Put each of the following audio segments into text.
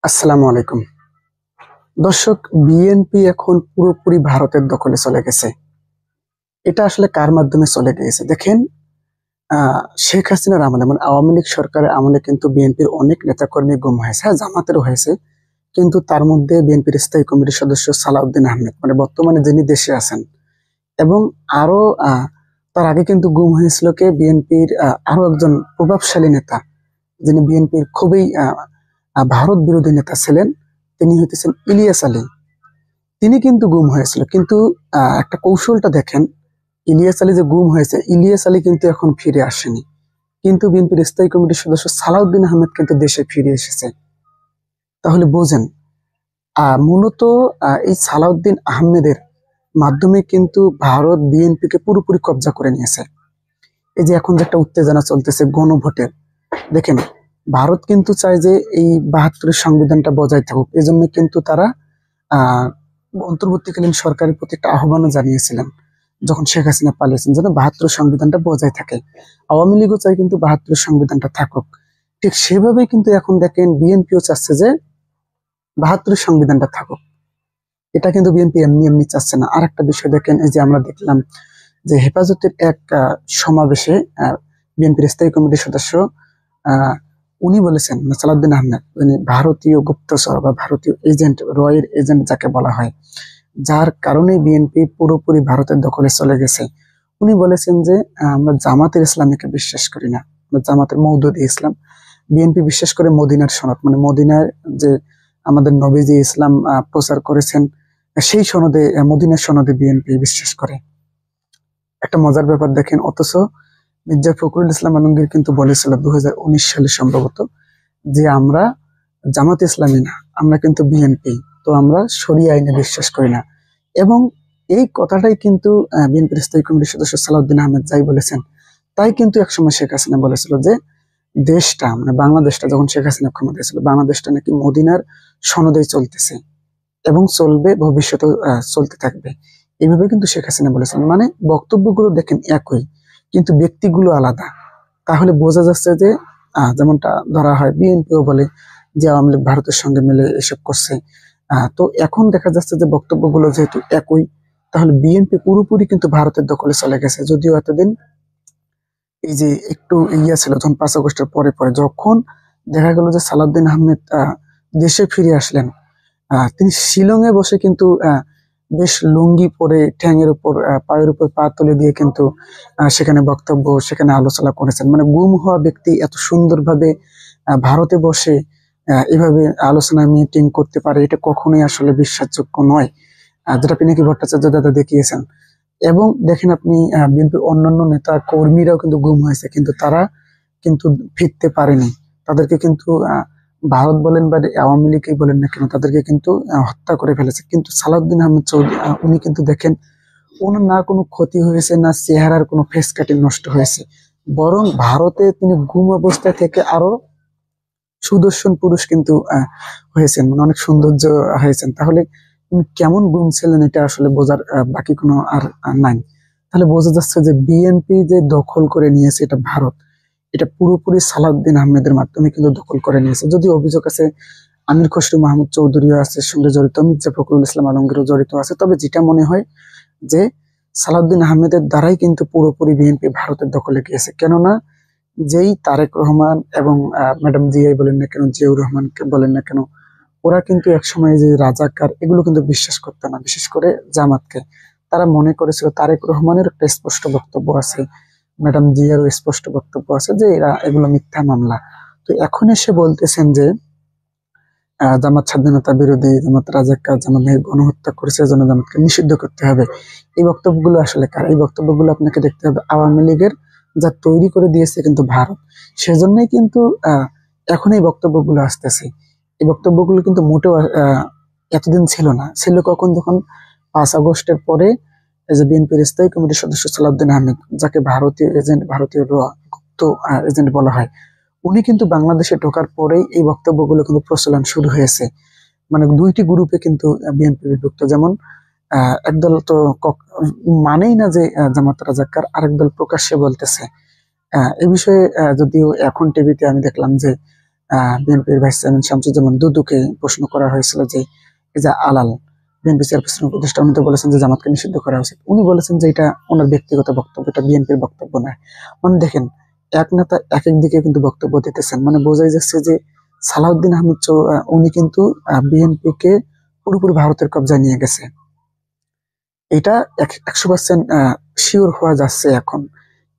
আসসালামু আলাইকুম। দর্শক, বিএনপি এখন পুরোপুরি ভারতের দখলে চলে গেছে। এটা আসলে কার মাধ্যমে চলে গিয়েছে দেখেন। শেখ হাসিনার আমলে মানে আওয়ামী লীগ সরকারের আমলে কিন্তু বিএনপির অনেক নেতাকর্মী গুম হয়েছে, হ্যাঁ জামাতেরও হয়েছে। কিন্তু তার মধ্যে বিএনপির স্থায়ী কমিটির সদস্য সালাউদ্দিন আহমেদ মানে বর্তমানে যিনি দেশে আছেন, এবং আরো তার আগে কিন্তু গুম হয়েছিল কে বিএনপির আরো একজন প্রভাবশালী নেতা, যিনি বিএনপির খুবই ভারত বিরোধী নেতা ছিলেন। তিনি হইতেছেন ইলিয়াস আলী। তিনি কিন্তু গুম হয়েছিল, কিন্তু একটা কৌশলটা দেখেন। ইলিয়াস আলী যে গুম হয়েছে, ইলিয়াস আলী কিন্তু এখন ফিরে আসেনি, কিন্তু বিএনপির স্থায়ী কমিটির সদস্য সালাউদ্দিন আহমেদ কিন্তু দেশে ফিরে এসেছে। তাহলে বোঝেন, মূলত এই সালাউদ্দিন আহমেদের মাধ্যমে কিন্তু ভারত বিএনপিকে পুরোপুরি কব্জা করে নিয়েছে। এই যে এখন যে একটা উত্তেজনা চলতেছে গণভোটের, দেখেন ভারত কিন্তু চায় যে এই ৭২ সংবিধানটা বজায় থাকুক। এজন্য কিন্তু তারা আহ অন্তর্বর্তীকালীন সরকারের প্রতি একটা আহ্বানও জানিয়েছিলেন যখন শেখ হাসিনা পালিয়েছেন, যেন ৭২ সংবিধানটা বজায় থাকে। আওয়ামী লীগও চাই কিন্তু ৭২ সংবিধানটা থাকুক। ঠিক সেভাবেই কিন্তু এখন দেখেন বিএনপিও চাচ্ছে যে ৭২ সংবিধানটা থাকুক। এটা কিন্তু বিএনপি এমনি এমনি চাচ্ছে না। আর একটা বিষয় দেখেন, এই যে আমরা দেখলাম যে হেফাজতের এক সমাবেশে বিএনপির স্থায়ী কমিটির সদস্য আহ উনি বলেছেন, সালাউদ্দিন আহমেদ, উনি ভারতীয় গুপ্তচর বা ভারতীয় এজেন্ট, রয়ের এজেন্ট যাকে বলা হয়, যার কারণে বিএনপি পুরোপুরি ভারতের দখলে চলে গেছে। উনি বলেছেন যে আমরা জামাতের ইসলামীকে বিশ্বাস করি না, আমরা জামাতের মওদুদী ইসলাম। বিএনপি বিশ্বাস করে মদিনার সনদ, মানে মদিনার যে আমাদের নবীজি ইসলাম প্রচার করেছেন, সেই সনদে, মদিনার সনদে বিএনপি বিশ্বাস করে। একটা মজার ব্যাপার দেখেন, অথচ মির্জা ফখরুল ইসলাম আলমগীর কিন্তু বলেছিল 2019 সালে সম্ভবত, যে আমরা জামাত ইসলামী না, আমরা কিন্তু বিএনপি, তো আমরা শরিয়া আইনে বিশ্বাস করি না। এবং এই কথাটাই কিন্তু বিএনপির স্থায়ী কমিটির সদস্য সালাউদ্দিন আহমেদ যাই বলেছেন, তাই কিন্তু একসময় শেখ হাসিনা বলেছিল যে দেশটা মানে বাংলাদেশটা, যখন শেখ হাসিনা ক্ষমতায় ছিল, বাংলাদেশটা নাকি মদিনার সনদেই চলতেছে এবং চলবে, ভবিষ্যতেও চলতে থাকবে। এইভাবে কিন্তু শেখ হাসিনা বলেছেন। মানে বক্তব্যগুলো দেখেন একই, কিন্তু ব্যক্তিগুলো আলাদা। তাহলে বোঝা যাচ্ছে যে যেমনটা ধরা হয়, বিএনপিও বলে যে আওয়ামী লীগ ভারতের সঙ্গে মিলে এসব করছে। তো এখন দেখা যাচ্ছে যে বক্তব্যগুলো যেহেতু একই, তাহলে বিএনপি পুরোপুরি কিন্তু ভারতের দখলে চলে গেছে। যদিও এতদিন এই যে একটু ইয়া ছিল, যখন 5 আগস্টের পরে পরে যখন দেখা গেল যে সালাউদ্দিন আহমেদ দেশে ফিরে আসলেন, তিনি শিলংয়ে বসে কিন্তু বেশ লুঙ্গি পরে ঠ্যাঙের উপর পায়ের উপর পা তুলে দিয়ে কিন্তু সেখানে বক্তব্য, সেখানে আলোচনা করেছেন। মানে গুম হওয়া ব্যক্তি এত সুন্দরভাবে ভারতে বসে এভাবে আলোচনা মিটিং করতে পারে, এটা কখনোই আসলে বিশ্বাসযোগ্য নয়, যেটা পিনাকি ভট্টাচার্য দাদা দেখিয়েছেন। এবং দেখেন আপনি, বিএনপির অন্যান্য নেতা কর্মীরাও কিন্তু গুম হয়েছে, কিন্তু তারা কিন্তু ফিরতে পারেনি। তাদেরকে কিন্তু ভারত বলেন বা আওয়ামী লীগই বলেন না কেন, তাদেরকে কিন্তু হত্যা করে ফেলেছে। কিন্তু সালাউদ্দিন আহমেদ চৌধুরী, উনি কিন্তু দেখেন ওনার না কোনো ক্ষতি হয়েছে, না চেহারার কোনো ফেস কাটিং নষ্ট হয়েছে, বরং ভারতে তিনি গুম অবস্থায় থেকে আরো সুদর্শন পুরুষ কিন্তু হয়েছেন, মানে অনেক সৌন্দর্য হয়েছেন। তাহলে উনি কেমন গুম ছিলেন এটা আসলে বোঝার বাকি কোনো আর নাই। তাহলে বোঝা যাচ্ছে যে বিএনপি যে দখল করে নিয়েছে এটা ভারত, এটা পুরোপুরি সালাউদ্দিন আহমেদের মাধ্যমে কিন্তু দখল করে নিয়েছে। যদি অভিযোগ আছে আমির খসরু মাহমুদ চৌধুরীও আছে সঙ্গে জড়িত, মির্জা ফখরুল ইসলাম আলমগীরও জড়িত আছে, তবে যেটা মনে হয় যে সালাউদ্দিন আহমেদের দ্বারাই কিন্তু পুরোপুরি বিএনপি ভারতের দখলে গিয়েছে। কেননা যেই তারেক রহমান এবং ম্যাডাম জিয়াই বলেন না কেন, জিয়াউর রহমানকে বলেন না কেন, ওরা কিন্তু একসময় যে রাজাকার এগুলো কিন্তু বিশ্বাস করতো না, বিশেষ করে জামাতকে। তারা মনে করেছিল তারেক রহমানের একটা স্পষ্ট বক্তব্য আছে, ম্যাডাম জিয়ারও স্পষ্ট বক্তব্য আছে যে এরা এগুলো মিথ্যা মামলা। তো এখন এসে বলতেছেন যে জামাত স্বাধীনতা বিরোধী, জামাত রাজাকার, জামাত গণহত্যা করেছে, জন্য জামাতকে নিষিদ্ধ করতে হবে। এই বক্তব্যগুলো আসলে কার? এই বক্তব্যগুলো আপনাকে দেখতে হবে আওয়ামী লীগের, যা তৈরি করে দিয়েছে কিন্তু ভারত। সেজন্যই কিন্তু এখন এই বক্তব্যগুলো আসতেছে। এই বক্তব্যগুলো কিন্তু মোটেও এতদিন ছিল না। ছিল কখন? যখন 5 আগস্টের পরে এই যে বিএনপির স্থায়ী কমিটির সদস্য সালাউদ্দিন আহমেদ, যাকে ভারতীয় এজেন্ট, ভারতীয় গুপ্ত এজেন্ট বলা হয়, উনি কিন্তু বাংলাদেশে ঢোকার পরেই এই বক্তব্যগুলো কিন্তু প্রচলন শুরু হয়েছে। মানে দুইটি গ্রুপে কিন্তু বিএনপি বিভক্ত। যেমন একদল তো মানেই না যে জামাত রাজাকার, আরেক দল প্রকাশ্যে বলতেছে। এ বিষয়ে যদিও এখন টিভিতে আমি দেখলাম যে বিএনপির ভাইস চেয়ারম্যান শামসুজ্জামান দুদুকে প্রশ্ন করা হয়েছিল যে এই যে আলাল বিএনপি চেয়ারপারসন উপদেষ্টা, উনি তো বলেছেন যে জামাতকে নিষিদ্ধ করা উচিত। উনি বলেছেন যে এটা ওনার ব্যক্তিগত বক্তব্য, এটা বিএনপির বক্তব্য নয়। মানে দেখেন, এক নেতা এক এক দিকে কিন্তু বক্তব্য দিতেছেন, মানে বোঝাই যাচ্ছে যে সালাউদ্দিন আহমেদ উনি কিন্তু বিএনপি কে পুরোপুরি ভারতের কবজায় নিয়ে গেছে। এটা 100% শিওর হওয়া যাচ্ছে এখন।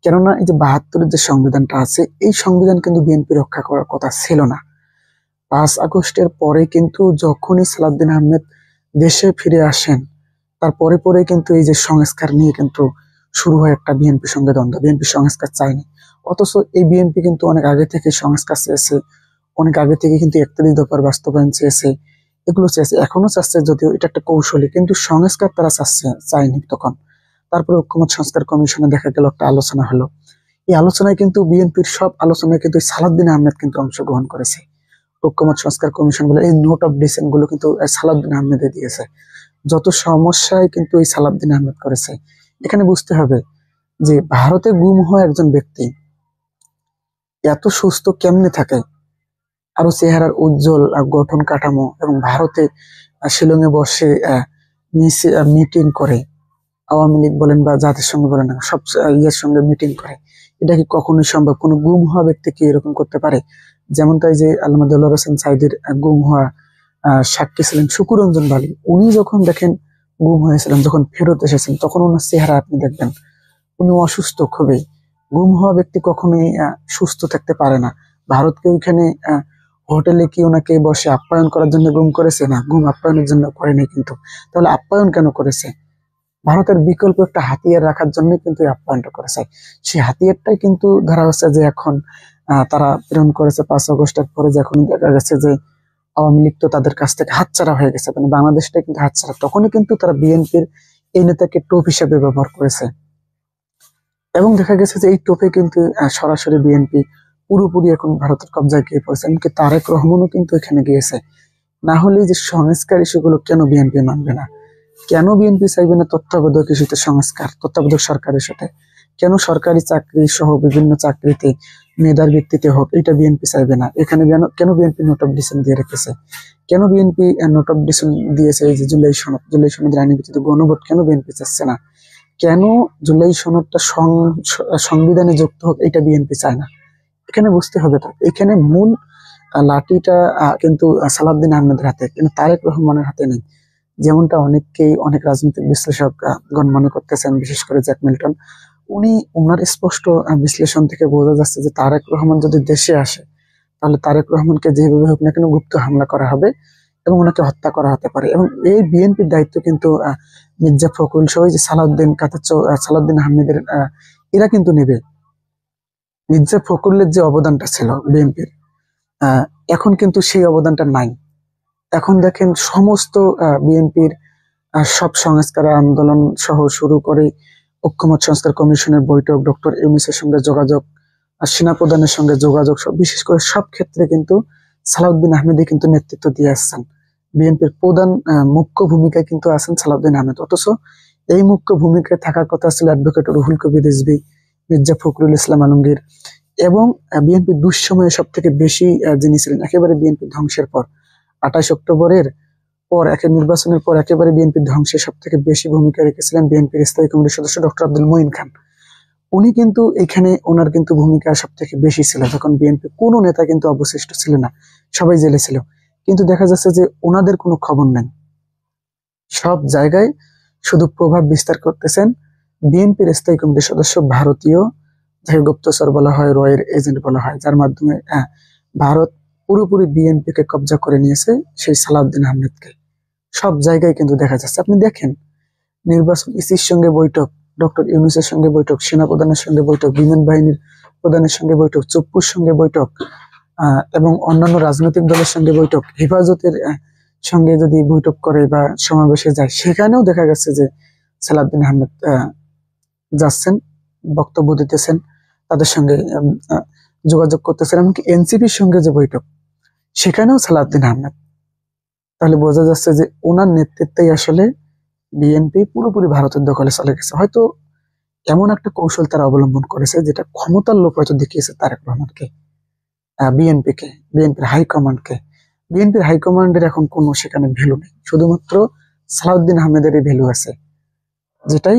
কেননা এই যে 72-এর যে সংবিধানটা আছে, এই সংবিধান কিন্তু বিএনপি রক্ষা করার কথা ছিল না। 5 আগস্টের পরে কিন্তু যখনই সালাউদ্দিন আহমেদ দেশে ফিরে আসেন, তারপরে পরে কিন্তু এই যে সংস্কার নিয়ে কিন্তু শুরু হয় একটা বিএনপির সঙ্গে দ্বন্দ্ব। বিএনপি সংস্কার চায়নি, অথচ এই বিএনপি কিন্তু অনেক আগে থেকে সংস্কার চেয়েছে, অনেক আগে থেকে কিন্তু 41 দফার বাস্তবায়ন চেয়েছে, এগুলো চেয়েছে, এখনো চাচ্ছে, যদিও এটা একটা কৌশলী, কিন্তু সংস্কার তারা চায়নি তখন। তারপরে ঐক্যমত সংস্কার কমিশনে দেখা গেল একটা আলোচনা হলো। এই আলোচনায় কিন্তু বিএনপির সব আলোচনায় কিন্তু সালাউদ্দিন আহমেদ কিন্তু অংশগ্রহণ করেছে। ঐক্যমত সংস্কার কমিশন বলে এই নোট অফ ডিসেন্ট গুলো কিন্তু সালাউদ্দিন আহমেদে দিয়েছে। যত সমস্যায় কিন্তু এই সালাউদ্দিন আহমেদ করেছে। এখানে বুঝতে হবে যে ভারতে গুম হওয়া একজন ব্যক্তি এত সুস্থ কেমনে থাকে, আরো চেহারার উজ্জ্বল গঠন কাঠামো, এবং ভারতে শিলংয়ে বসে মিটিং করে, আওয়ামী লীগ বলেন বা জাতিসংঘ বলেন না, সব ইয়ের সঙ্গে মিটিং করে। এটা কি কখনোই সম্ভব? কোনো গুম হওয়া ব্যক্তি কি এরকম করতে পারে? যেমন তাই যে আল্লামা দেলোয়ার হোসেন সাঈদীর গুম হওয়া সাক্ষী ছিলেন শুকুরঞ্জন বালী। উনি যখন দেখেন গুম হয়েছিলেন, যখন ফেরত এসেছেন, তখন ওনার চেহারা আপনি দেখবেন উনি অসুস্থ খুবই। গুম হওয়া ব্যক্তি কখনোই সুস্থ থাকতে পারে না। ভারতকে ওইখানে হোটেলে কি ওনাকে বসে আপ্যায়ন করার জন্য গুম করেছে? না, গুম আপ্যায়নের জন্য করেনি। কিন্তু তাহলে আপ্যায়ন কেন করেছে? ভারতের বিকল্প একটা হাতিয়ার রাখার জন্য কিন্তু এই আপ্যায়নটা করেছে। সেই হাতিয়ারটাই কিন্তু ধরা হচ্ছে যে এখন তারা প্রেরণ করেছে 5 আগস্টের পরে, যখন দেখা গেছে যে আওয়ামী লীগ তো তাদের কাছ থেকে হাতছাড়া হয়ে গেছে, মানে বাংলাদেশটা কিন্তু হাতছাড়া, তখনই কিন্তু তারা বিএনপির এই নেতাকে টোপ হিসেবে ব্যবহার করেছে। এবং দেখা গেছে যে এই টোপে কিন্তু সরাসরি বিএনপি পুরোপুরি এখন ভারতের কবজায় গিয়ে পড়েছে। এমনকি তারেক রহমানও কিন্তু এখানে গিয়েছে। না হলে যে সংস্কার ইস্যুগুলো কেন বিএনপি মানবে না? কেন বিএনপি চাইবে না তত্ত্বাবধায়ক ইস্যুতে সংস্কার, তত্ত্বাবধায়ক সরকারের সাথে? কেন সরকারি চাকরি সহ বিভিন্ন চাকরিতে মেধার ভিত্তিতে হোক, এটা বিএনপি চাইবে না? এখানে কেন বিএনপি নোট অফ ডিসেন্ট দিয়ে রেখেছে? কেন বিএনপি নোট অফ ডিসেন্ট দিয়েছে এই যে জুলাই সনদ, জুলাই সনদের আইনের ভিত্তিতে গণভোট কেন বিএনপি চাচ্ছে না? কেন জুলাই সনদটা সংবিধানে যুক্ত হোক, এটা বিএনপি চায় না? এখানে বুঝতে হবে, তো এখানে মূল লাঠিটা কিন্তু সালাউদ্দিন আহমেদের হাতে, কিন্তু তারেক রহমানের হাতে নেই। যেমনটা অনেক রাজনৈতিক বিশ্লেষক গণ মনে করতেছেন, বিশেষ করে জ্যাক মিল্টন। ওনার স্পষ্ট বিশ্লেষণ থেকে বোঝা যাচ্ছে যে তারেক রহমান যদি দেশে আসে, তাহলে তারেক রহমানকে যেভাবে হোক না কেন গুপ্ত হামলা করা হবে এবং ওনাকে হত্যা করা হতে পারে। এবং এই বিএনপির দায়িত্ব কিন্তু মির্জা ফখরুল সহ যে সালাউদ্দিন আহমেদের এরা কিন্তু নেবে। মির্জা ফখরুলের যে অবদানটা ছিল বিএনপির, এখন কিন্তু সেই অবদানটা নাই। এখন দেখেন সমস্ত বিএনপির সব সংস্কার আন্দোলন সহ শুরু করে ঐক্যমত সংস্কার কমিশনের বৈঠক, ডক্টর ইউনূসের সঙ্গে যোগাযোগ, সেনাপ্রধানের সঙ্গে যোগাযোগ, বিশেষ করে সব ক্ষেত্রে কিন্তু সালাউদ্দিন আহমেদই কিন্তু নেতৃত্ব দিয়ে আসছেন। বিএনপির প্রধান মুখ্য ভূমিকায় কিন্তু আছেন সালাউদ্দিন আহমেদ। অথচ এই মুখ্য ভূমিকায় থাকার কথা ছিল অ্যাডভোকেট রুহুল কবির রিজভী, মির্জা ফখরুল ইসলাম আলমগীর, এবং বিএনপির দুঃসময়ে সব থেকে বেশি যিনি ছিলেন একেবারে বিএনপি ধ্বংসের পর 28 অক্টোবরের পর নির্বাচনের পর একেবারে বিএনপির ধ্বংসে সব থেকে বেশি ভূমিকা রেখেছিলেন বিএনপির স্থায়ী কমিটির সদস্য ডক্টর আব্দুল মঈন খান। উনি কিন্তু এখানে ওনার কিন্তু ভূমিকা সব থেকে বেশি ছিল, যখন বিএনপি কোনো নেতা কিন্তু অবশিষ্ট ছিল না, সবাই জেলে ছিল। কিন্তু দেখা যাচ্ছে যে ওনাদের কোনো খবর নেই। সব জায়গায় শুধু প্রভাব বিস্তার করতেছেন বিএনপির স্থায়ী কমিটির সদস্য, ভারতীয় যাকে গুপ্তচর বলা হয়, রয়ের এজেন্ট বলা হয়, যার মাধ্যমে ভারত পুরোপুরি বিএনপি কে কবজা করে নিয়েছে সেই সালাউদ্দিন আহমেদকে। সব জায়গায় কিন্তু দেখা যাচ্ছে। আপনি দেখেন, নির্বাচন ইসির সঙ্গে বৈঠক, ডক্টর ইউনূসের সঙ্গে বৈঠক, সেনাপ্রধানের সঙ্গে বৈঠক, বিমান বাহিনীর প্রধানের সঙ্গে বৈঠক, চপ্পুর সঙ্গে বৈঠক, এবং অন্যান্য রাজনৈতিক দলের সঙ্গে বৈঠক, হেফাজতের সঙ্গে যদি বৈঠক করে বা সমাবেশে যায়, সেখানেও দেখা গেছে যে সালাউদ্দিন আহমেদ যাচ্ছেন, বক্তব্য দিতেছেন, তাদের সঙ্গে যোগাযোগ করতেছেন। এমনকি এনসিপির সঙ্গে যে বৈঠক, সেখানেও সালাউদ্দিন আহমেদ। তাহলে বোঝা যাচ্ছে যে ওনার নেতৃত্বেই আসলে বিএনপি পুরোপুরি ভারতের দখলে চলে গেছে। হয়তো এমন একটা কৌশল তারা অবলম্বন করেছে, যেটা ক্ষমতার লোভ হয়তো দেখিয়েছে তারেক রহমানকে। বিএনপির হাইকমান্ডকে। বিএনপির হাইকমান্ডের এখন কোনো সেখানে ভ্যালু নেই, শুধুমাত্র সালাউদ্দিন আহমেদেরই ভ্যালু আছে, যেটাই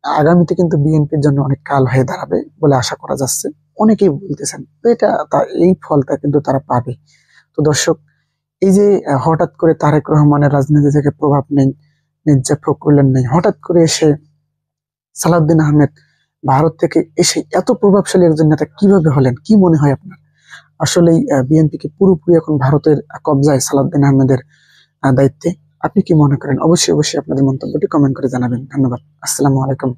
আগামীতে কিন্তু বিএনপির জন্য অনেক কাল হয়ে দাঁড়াবে বলে আশা করা যাচ্ছে। অনেকেই বলতেছেন তো এই ফলটা কিন্তু তারা পাবে। তো দর্শক, এই যে হঠাৎ করে তারেক রহমানের রাজনীতি থেকে প্রভাব নেই, মির্জা ফখরুলের নেই, হঠাৎ করে এসে সালাউদ্দিন আহমেদ ভারত থেকে এসে এত প্রভাবশালী একজন নেতা কিভাবে হলেন, কি মনে হয় আপনার? আসলেই বিএনপি কি পুরোপুরি এখন ভারতের কবজায় সালাউদ্দিন আহমেদের দায়িত্বে? আপনি কি মনে করেন? অবশ্যই অবশ্যই আপনাদের মন্তব্যটি কমেন্ট করে জানাবেন। ধন্যবাদ। আসসালামু আলাইকুম।